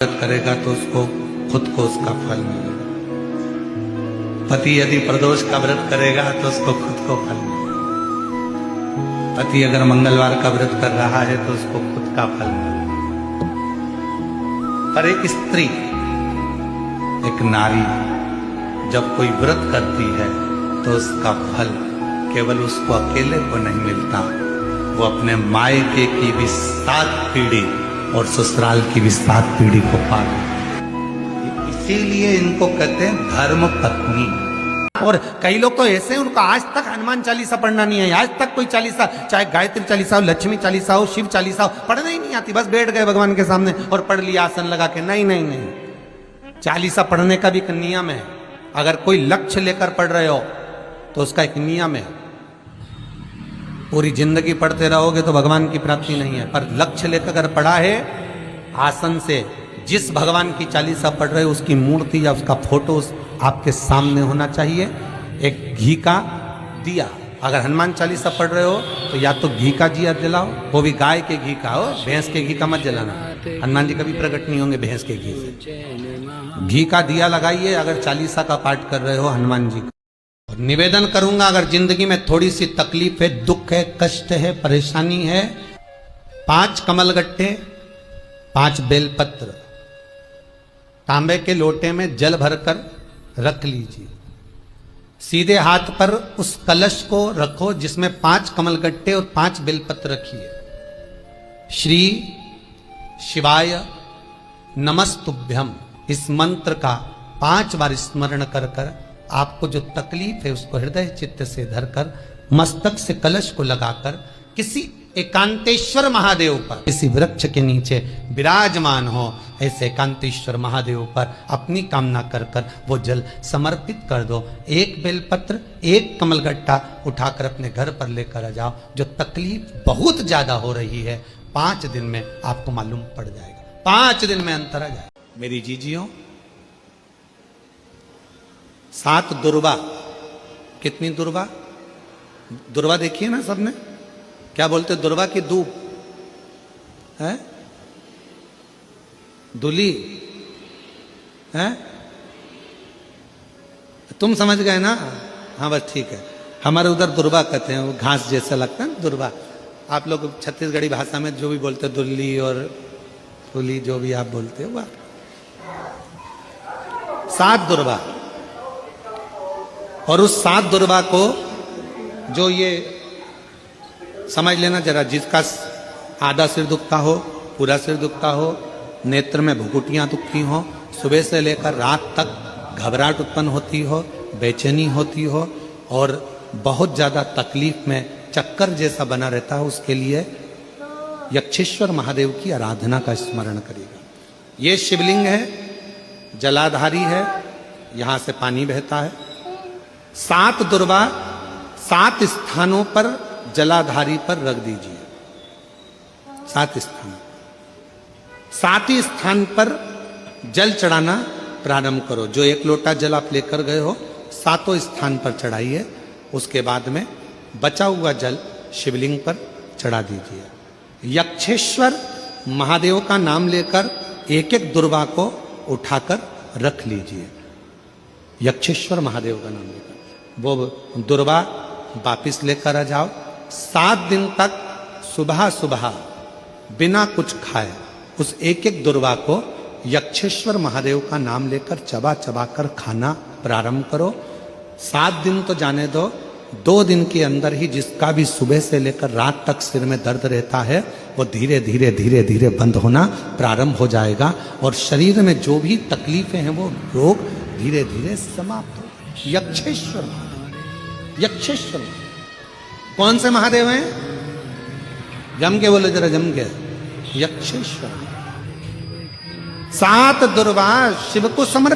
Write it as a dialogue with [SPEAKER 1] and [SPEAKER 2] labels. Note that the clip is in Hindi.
[SPEAKER 1] करेगा तो उसको खुद को उसका फल मिलेगा। पति यदि प्रदोष का व्रत करेगा तो उसको खुद को फल मिलेगा। पति अगर मंगलवार का व्रत कर रहा है तो उसको खुद का फल मिलेगा। पर एक स्त्री, एक नारी जब कोई व्रत करती है तो उसका फल केवल उसको अकेले को नहीं मिलता, वो अपने मायके की भी 7 पीढ़ी और ससुराल की भी 7 पीढ़ी को पार। इसीलिए इनको कहते हैं धर्म पत्नी।
[SPEAKER 2] और कई लोग तो ऐसे हैं, उनको आज तक हनुमान चालीसा पढ़ना नहीं है। आज तक कोई चालीसा, चाहे गायत्री चालीसा हो, लक्ष्मी चालीसा हो, शिव चालीसा हो, पढ़ना ही नहीं आती। बस बैठ गए भगवान के सामने और पढ़ लिया आसन लगा के। नहीं नहीं नहीं, चालीसा पढ़ने का भी एक नियम है। अगर कोई लक्ष्य लेकर पढ़ रहे हो तो उसका एक नियम है। पूरी जिंदगी पढ़ते रहोगे तो भगवान की प्राप्ति नहीं है। पर लक्ष्य लेकर अगर पढ़ा है, आसन से जिस भगवान की चालीसा पढ़ रहे हो उसकी मूर्ति या उसका फोटो आपके सामने होना चाहिए। एक घी का दिया, अगर हनुमान चालीसा पढ़ रहे हो तो या तो घी का दिया जलाओ, वो भी गाय के घी का हो, भैंस के घी का मत जलाना। हनुमान जी कभी प्रकट नहीं होंगे भैंस के घी से। घी का दिया लगाइए अगर चालीसा का पाठ कर रहे हो हनुमान जी का। और निवेदन करूंगा, अगर जिंदगी में थोड़ी सी तकलीफ है, दुख है, कष्ट है, परेशानी है, 5 कमलगट्टे, 5 बेलपत्र तांबे के लोटे में जल भरकर रख लीजिए। सीधे हाथ पर उस कलश को रखो जिसमें 5 कमलगट्टे और 5 बेलपत्र रखिए। श्री शिवाय नमस्तुभ्यम, इस मंत्र का 5 बार स्मरण कर कर आपको जो तकलीफ है उसको हृदय चित्त से धरकर मस्तक से कलश को लगाकर किसी एकांतेश्वर महादेव पर, किसी वृक्ष के नीचे विराजमान हो, ऐसे एकांतेश्वर महादेव पर अपनी कामना कर कर वो जल समर्पित कर दो। 1 बेलपत्र, 1 कमलगट्टा उठाकर अपने घर पर लेकर आ जाओ। जो तकलीफ बहुत ज्यादा हो रही है 5 दिन में आपको मालूम पड़ जाएगा। 5 दिन में अंतर आ जाएगा। मेरी जीजियों, 7 दुर्वा। कितनी दुर्वा? दुर्वा देखिए ना सबने, क्या बोलते? दुर्वा की दूब है, दुली है। तुम समझ गए ना? हाँ बस ठीक है। हमारे उधर दुर्वा कहते हैं, वो घास जैसा लगता है दुर्वा। आप लोग छत्तीसगढ़ी भाषा में जो भी बोलते हैं, दुल्ली और फुली, जो भी आप बोलते हो। 7 दुर्वा। और उस 7 दुर्वा को, जो ये समझ लेना जरा, जिसका आधा सिर दुखता हो, पूरा सिर दुखता हो, नेत्र में भुकुटियां दुखती हो, सुबह से लेकर रात तक घबराहट उत्पन्न होती हो, बेचैनी होती हो और बहुत ज्यादा तकलीफ में चक्कर जैसा बना रहता है, उसके लिए यक्षेश्वर महादेव की आराधना का स्मरण करिएगा। ये शिवलिंग है, जलाधारी है, यहां से पानी बहता है। 7 दुर्वा 7 स्थानों पर जलाधारी पर रख दीजिए। 7 स्थान, 7 ही स्थान पर जल चढ़ाना प्रारंभ करो। जो 1 लोटा जल आप लेकर गए हो, 7 स्थान पर चढ़ाइए। उसके बाद में बचा हुआ जल शिवलिंग पर चढ़ा दीजिए। यक्षेश्वर महादेव का नाम लेकर 1-1 दुर्वा को उठाकर रख लीजिए। यक्षेश्वर महादेव का नाम लेकर वो दुर्वा वापिस लेकर आ जाओ। 7 दिन तक सुबह सुबह बिना कुछ खाए उस 1-1 दुर्वा को यक्षेश्वर महादेव का नाम लेकर चबा चबा कर खाना प्रारंभ करो। 7 दिन तो जाने दो, 2 दिन के अंदर ही जिसका भी सुबह से लेकर रात तक सिर में दर्द रहता है वो धीरे धीरे धीरे धीरे बंद होना प्रारंभ हो जाएगा और शरीर में जो भी तकलीफें हैं वो रोग धीरे धीरे समाप्त हो। यक्षेश्वर महादेव, यक्षेश्वर कौन से महादेव हैं? जम के बोलो जरा, जम के। यक्षेश्वर। 7 दुर्वा शिव को समर्पित